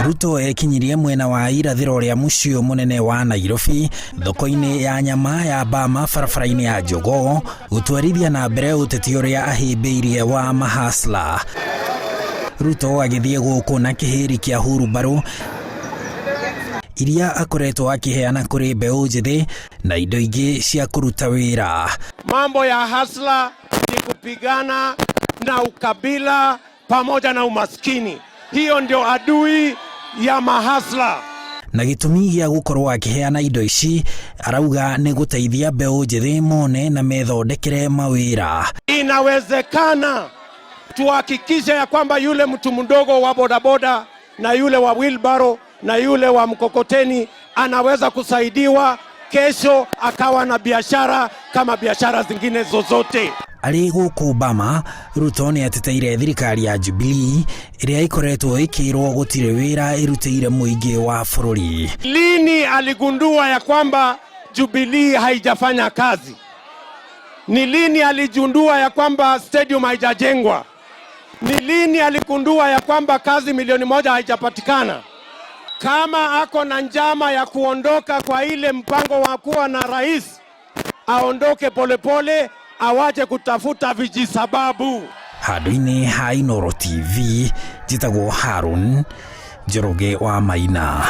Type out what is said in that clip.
Ruto ekinyirie mwena wa irathiro ria mucio munene wa Nairobi thoko-ini ya nyama ya Bama barabara-ini ya Jogoo gutwarithia na mbere uteti uria ahimbiirie wa mahasla. Ruto agithie guku na kihiri kia hurubaru iria akoretwo akiheana kuri mbeu njithi na indo ingi cia kuruta wira. Mambo ya hasla ni kupigana na ukabila pamoja na umaskini. Hiyo ndio adui ya mahasla. Na gitumi gia gukorwo akiheana indo ici arauga ni guteithia mbeu njithi mone na methondekere mawira. Inawezekana tuhakikishe ya kwamba yule mtu mdogo wa bodaboda na yule wa wheelbarrow na yule wa mkokoteni anaweza kusaidiwa kesho akawa na biashara kama biashara zingine zozote. Ali guku Bama, Ruto ni ateteire thirikari ya Jubilee iria ikoretwo ikirwo gutire wira irutire muingi wa bururi. Lini aligundua ya kwamba Jubilee haijafanya kazi? Ni lini aligundua ya kwamba stadium haijajengwa? Ni lini aligundua ya kwamba kazi milioni 1 haijapatikana? Kama ako na njama ya kuondoka kwa ile mpango wa kuwa na rais, aondoke polepole, awache kutafuta vijisababu. Haduini ha Inooro TV, jitagwo Harun Njoroge wa Maina.